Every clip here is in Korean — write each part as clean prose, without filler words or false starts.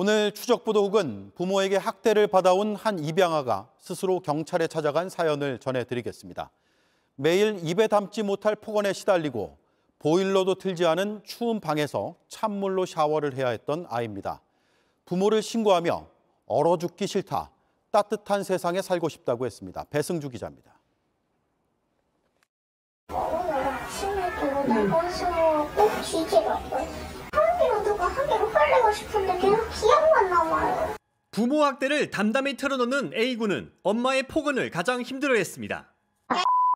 오늘 추적보도 혹은 부모에게 학대를 받아온 한 입양아가 스스로 경찰에 찾아간 사연을 전해드리겠습니다. 매일 입에 담지 못할 폭언에 시달리고 보일러도 틀지 않은 추운 방에서 찬물로 샤워를 해야 했던 아이입니다. 부모를 신고하며 얼어 죽기 싫다, 따뜻한 세상에 살고 싶다고 했습니다. 배승주 기자입니다. 오늘 아침에도 나가서 꼭 뒤지라고요. 하기로 살리고 싶은데 계속 기억만 남아요. 부모 학대를 담담히 털어놓는 A군은 엄마의 폭언을 가장 힘들어했습니다.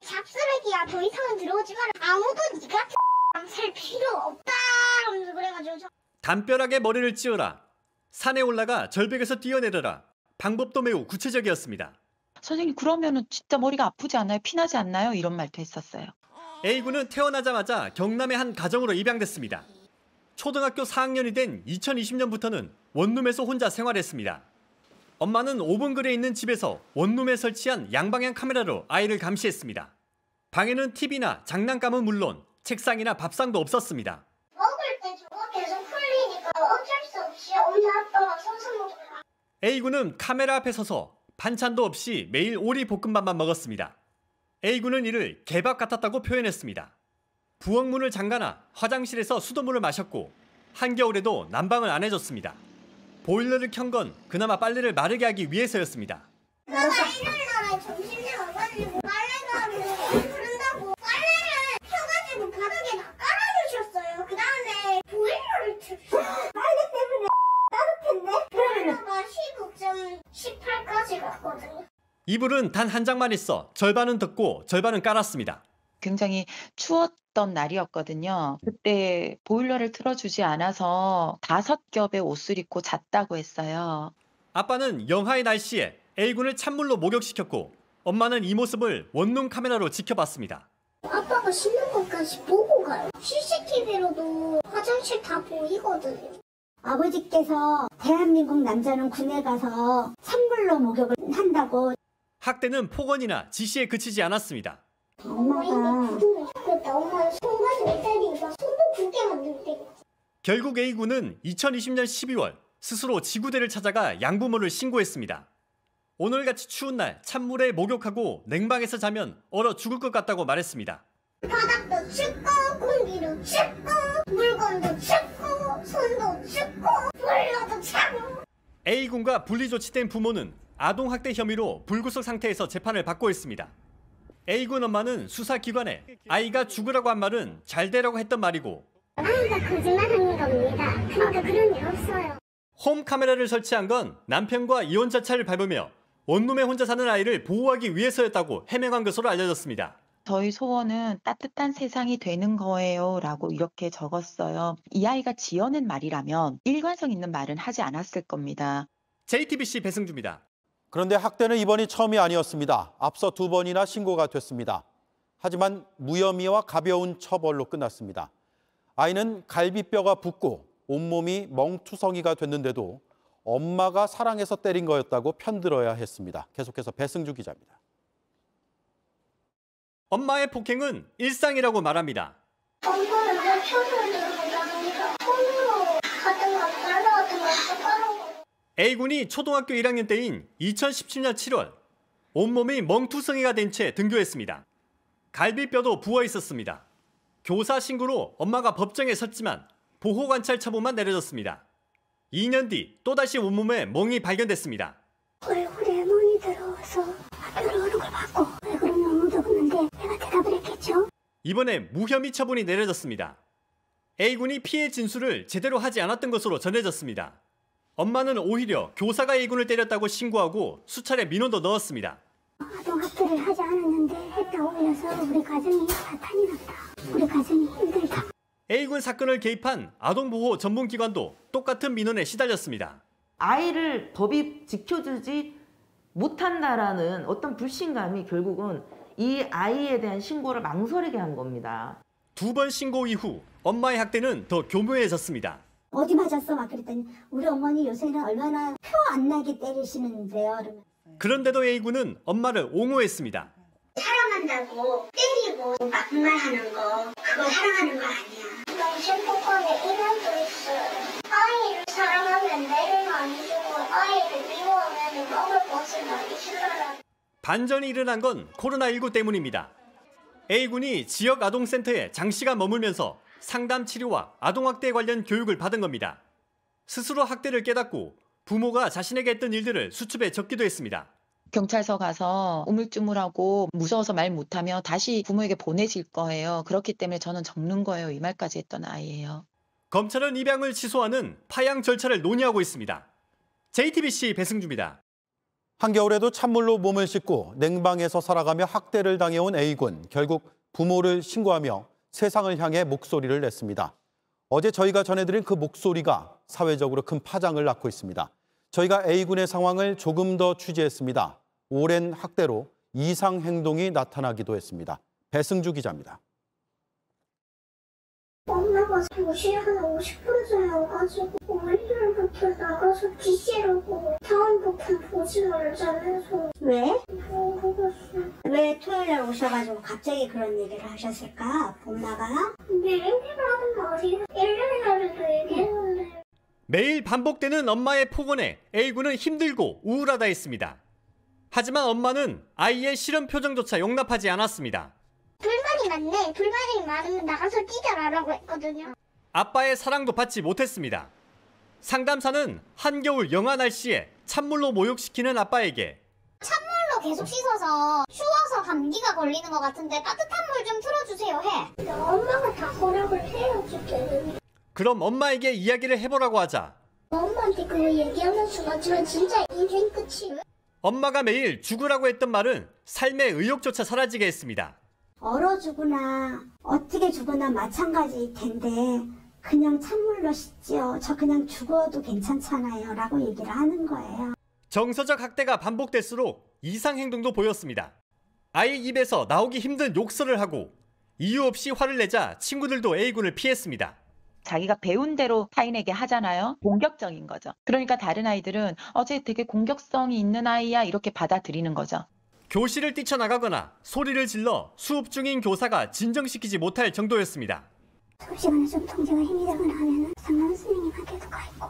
잡쓰레기야, 더 이상은 들어오지 마라. 아무도 니 같은 살 필요 없다 하면서 그래가지고 담벼락에 머리를 찧어라, 산에 올라가 절벽에서 뛰어내려라. 방법도 매우 구체적이었습니다. 선생님, 그러면은 진짜 머리가 아프지 않나요? 피나지 않나요? 이런 말도 했었어요. A군은 태어나자마자 경남의 한 가정으로 입양됐습니다. 초등학교 4학년이 된 2020년부터는 원룸에서 혼자 생활했습니다. 엄마는 5분 거리에 있는 집에서 원룸에 설치한 양방향 카메라로 아이를 감시했습니다. 방에는 TV나 장난감은 물론 책상이나 밥상도 없었습니다. 먹을 때 저거 계속 흘리니까 어쩔 수 없이 엄마 아빠가 서서 먹어요. A군은 카메라 앞에 서서 반찬도 없이 매일 오리볶음밥만 먹었습니다. A군은 이를 개밥 같았다고 표현했습니다. 부엌문을 잠가놔 화장실에서 수돗물을 마셨고 한겨울에도 난방을 안 해줬습니다. 보일러를 켠 건 그나마 빨래를 마르게 하기 위해서였습니다. 내가 일요일날에 점심에 와가지고 빨래가 그런다고 빨래를 펴가지고 바닥에 다 깔아주셨어요. 그 다음에 보일러를 틀었어요. 빨래 때문에 따뜻했네? 보일러가 15.18까지 갔거든요. 이불은 단 한 장만 있어 절반은 덮고 절반은 깔았습니다. 굉장히 추웠던 날이었거든요. 그때 보일러를 틀어주지 않아서 5겹의 옷을 입고 잤다고 했어요. 아빠는 영하의 날씨에 A군을 찬물로 목욕시켰고 엄마는 이 모습을 원룸 카메라로 지켜봤습니다. 아빠가 씻는 것까지 보고 가요. CCTV로도 화장실 다 보이거든요. 아버지께서 대한민국 남자는 군에 가서 찬물로 목욕을 한다고. 학대는 폭언이나 지시에 그치지 않았습니다. 엄마가 좋겠다. 엄마 손까지 못 때리니까 손도 굵게 만들고. 결국 A군은 2020년 12월 스스로 지구대를 찾아가 양부모를 신고했습니다. 오늘같이 추운 날 찬물에 목욕하고 냉방에서 자면 얼어 죽을 것 같다고 말했습니다. 바닥도 춥고 공기도 춥고 물건도 춥고 손도 춥고 보일러도 차고. A군과 분리 조치된 부모는 아동학대 혐의로 불구속 상태에서 재판을 받고 있습니다. A군 엄마는 수사기관에 아이가 죽으라고 한 말은 잘 되라고 했던 말이고 아이가 거짓말하는 겁니다. 그러니까 그런 일 없어요. 홈카메라를 설치한 건 남편과 이혼자차를 밟으며 원룸에 혼자 사는 아이를 보호하기 위해서였다고 해명한 것으로 알려졌습니다. 저희 소원은 따뜻한 세상이 되는 거예요 라고 이렇게 적었어요. 이 아이가 지어낸 말이라면 일관성 있는 말은 하지 않았을 겁니다. JTBC 배승주입니다. 그런데 학대는 이번이 처음이 아니었습니다. 앞서 2번이나 신고가 됐습니다. 하지만 무혐의와 가벼운 처벌로 끝났습니다. 아이는 갈비뼈가 붓고 온몸이 멍투성이가 됐는데도 엄마가 사랑해서 때린 거였다고 편들어야 했습니다. 계속해서 배승주 기자입니다. 엄마의 폭행은 일상이라고 말합니다. 엄마는 내 편을 들어보자니까 손으로 하든가 발라하든가 숟가락으로. A군이 초등학교 1학년 때인 2017년 7월 온몸이 멍투성이가 된 채 등교했습니다. 갈비뼈도 부어 있었습니다. 교사 신고로 엄마가 법정에 섰지만 보호관찰 처분만 내려졌습니다. 2년 뒤 또다시 온몸에 멍이 발견됐습니다. 얼굴에 멍이 들어와서 들어오는 걸 봤고 왜 그러냐 물어보는데 내가 대답을 했겠죠. 이번에 무혐의 처분이 내려졌습니다. A군이 피해 진술을 제대로 하지 않았던 것으로 전해졌습니다. 엄마는 오히려 교사가 A군을 때렸다고 신고하고 수차례 민원도 넣었습니다. 아동학대를 하지 않았는데 했다고 해서 우리 가정이 파탄이 났다. 우리 가정이 힘들다. A군 사건을 개입한 아동보호 전문기관도 똑같은 민원에 시달렸습니다. 아이를 법이 지켜주지 못한다라는 어떤 불신감이 결국은 이 아이에 대한 신고를 망설이게 한 겁니다. 2번 신고 이후 엄마의 학대는 더 교묘해졌습니다. 어디 맞았어? 막 그랬더니 우리 어머니 요새는 얼마나 표 안 나게 때리시는데요. 그러면. 그런데도 A군은 엄마를 옹호했습니다. 사랑한다고 때리고 막말하는 거 그거 사랑하는 거 아니야. 정신폭행에 일환도 있어요. 아이를 사랑하면 내를 아이를 미워하면 먹을 것을 많이 주더라. 반전이 일어난 건 코로나19 때문입니다. A군이 지역 아동센터에 장시간 머물면서 상담 치료와 아동학대 관련 교육을 받은 겁니다. 스스로 학대를 깨닫고 부모가 자신에게 했던 일들을 수첩에 적기도 했습니다. 경찰서 가서 우물쭈물하고 무서워서 말 못하면 다시 부모에게 보내질 거예요. 그렇기 때문에 저는 적는 거예요. 이 말까지 했던 아이예요. 검찰은 입양을 취소하는 파양 절차를 논의하고 있습니다. JTBC 배승주입니다. 한겨울에도 찬물로 몸을 씻고 냉방에서 살아가며 학대를 당해온 A군. 결국 부모를 신고하며 세상을 향해 목소리를 냈습니다. 어제 저희가 전해드린 그 목소리가 사회적으로 큰 파장을 낳고 있습니다. 저희가 A군의 상황을 조금 더 취재했습니다. 오랜 학대로 이상 행동이 나타나기도 했습니다. 배승주 기자입니다. 엄마가 도시에 한 50%여가지고 월요일부터 나가서 기시라고 다음부터 보지 말자면서 왜? 모르겠어. 왜 토요일에 오셔가지고 갑자기 그런 얘기를 하셨을까? 엄마가? 근데 얘기를 하는 말이 일요일날에도 얘기했는데 매일 반복되는 엄마의 폭언에 A군은 힘들고 우울하다 했습니다. 하지만 엄마는 아이의 싫은 표정조차 용납하지 않았습니다. 불만이 많네. 불만이 많으면 나가서 뛰자라고 했거든요. 아빠의 사랑도 받지 못했습니다. 상담사는 한겨울 영하 날씨에 찬물로 목욕시키는 아빠에게 찬물로 계속 씻어서 추워서 감기가 걸리는 것 같은데 따뜻한 물 좀 틀어주세요 해. 엄마가 다 허락을 해요 지금. 그럼 엄마에게 이야기를 해보라고 하자 엄마한테 그거 얘기하는 순간 진짜 인생 끝이에요. 엄마가 매일 죽으라고 했던 말은 삶의 의욕조차 사라지게 했습니다. 얼어 죽으나 어떻게 죽으나 마찬가지일 텐데 그냥 찬물로 씻지요. 저 그냥 죽어도 괜찮잖아요. 라고 얘기를 하는 거예요. 정서적 학대가 반복될수록 이상 행동도 보였습니다. 아이 입에서 나오기 힘든 욕설을 하고 이유 없이 화를 내자 친구들도 A군을 피했습니다. 자기가 배운 대로 타인에게 하잖아요. 공격적인 거죠. 그러니까 다른 아이들은 쟤 되게 공격성이 있는 아이야 이렇게 받아들이는 거죠. 교실을 뛰쳐나가거나 소리를 질러 수업 중인 교사가 진정시키지 못할 정도였습니다. 수업 시간에 좀 통제가 힘이 되거나 하면 상담 선생님한테도 가 있고.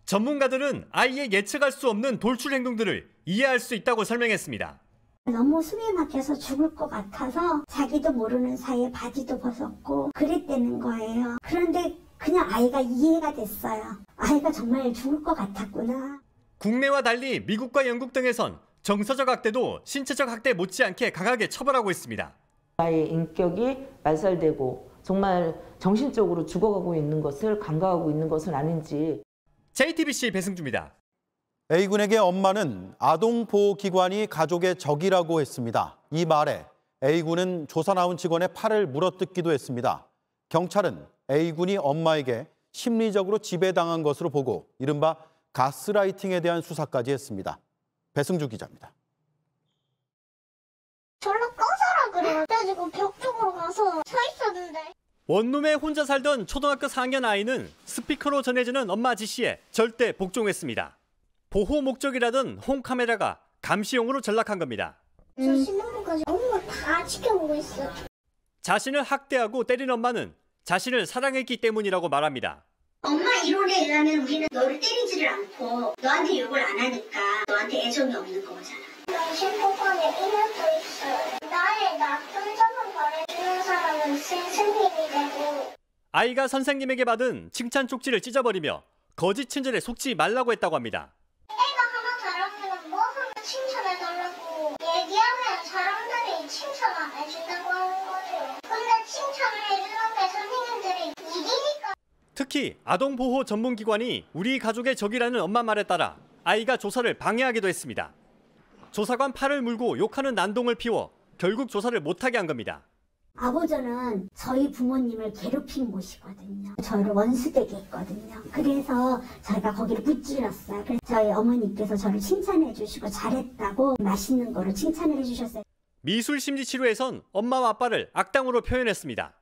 전문가들은 아이의 예측할 수 없는 돌출 행동들을 이해할 수 있다고 설명했습니다. 너무 숨이 막혀서 죽을 것 같아서 자기도 모르는 사이에 바지도 벗었고 그랬다는 거예요. 그런데 그냥 아이가 이해가 됐어요. 아이가 정말 죽을 것 같았구나. 국내와 달리 미국과 영국 등에선 정서적 학대도 신체적 학대 못지않게 강하게 처벌하고 있습니다. 아이의 인격이 말살되고 정말 정신적으로 죽어가고 있는 것을 간과하고 있는 것은 아닌지. JTBC 배승주입니다. A군에게 엄마는 아동보호기관이 가족의 적이라고 했습니다. 이 말에 A군은 조사 나온 직원의 팔을 물어뜯기도 했습니다. 경찰은 A군이 엄마에게 심리적으로 지배당한 것으로 보고 이른바 가스라이팅에 대한 수사까지 했습니다. 배승주 기자입니다. 절로 꺼져라 그래요. 그래가지고 벽 쪽으로 가서 서 있었는데. 원룸에 혼자 살던 초등학교 4학년 아이는 스피커로 전해지는 엄마 지시에 절대 복종했습니다. 보호 목적이라던 홈카메라가 감시용으로 전락한 겁니다. 저 신랑까지 엄마 다 지켜보고 있어. 자신을 학대하고 때린 엄마는 자신을 사랑했기 때문이라고 말합니다. 엄마 이론에 의하면 우리는 너를 때리지를 않고 너한테 욕을 안 하니까 너한테 애정이 없는 거잖아. 정신보건에 1년도 있어요. 나의 나쁜 점을 말해주는 사람은 선생님이 되고. 아이가 선생님에게 받은 칭찬 쪽지를 찢어버리며 거짓 친절에 속지 말라고 했다고 합니다. 애가 하나 잘하면 뭐 하면 칭찬해달라고 얘기하면 사람들이 칭찬 안 해준다고 하는 거죠. 근데 칭찬을 해주는 게 선생님들이 이기니까. 특히 아동보호 전문기관이 우리 가족의 적이라는 엄마 말에 따라 아이가 조사를 방해하기도 했습니다. 조사관 팔을 물고 욕하는 난동을 피워 결국 조사를 못하게 한 겁니다. 아버지는 저희 부모님을 괴롭힌 곳이거든요. 저를 원수되게 했거든요. 그래서 저희가 거기를 무찔렀어요. 그래서 저희 어머니께서 저를 칭찬해 주시고 잘했다고 맛있는 거로 칭찬을 해주셨어요. 미술심리치료에선 엄마와 아빠를 악당으로 표현했습니다.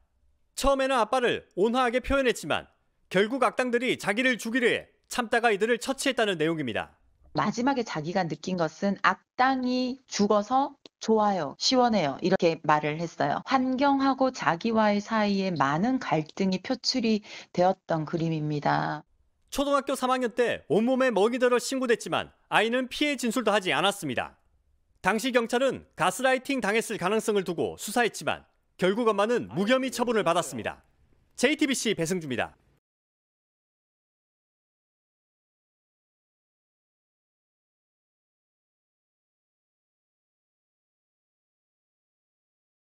처음에는 아빠를 온화하게 표현했지만 결국 악당들이 자기를 죽이려 해 참다가 이들을 처치했다는 내용입니다. 마지막에 자기가 느낀 것은 악당이 죽어서 좋아요, 시원해요 이렇게 말을 했어요. 환경하고 자기와의 사이에 많은 갈등이 표출이 되었던 그림입니다. 초등학교 3학년 때 온몸에 먹이 들어 신고됐지만 아이는 피해 진술도 하지 않았습니다. 당시 경찰은 가스라이팅 당했을 가능성을 두고 수사했지만 결국 엄마는 무혐의 처분을 받았습니다. JTBC 배승주입니다.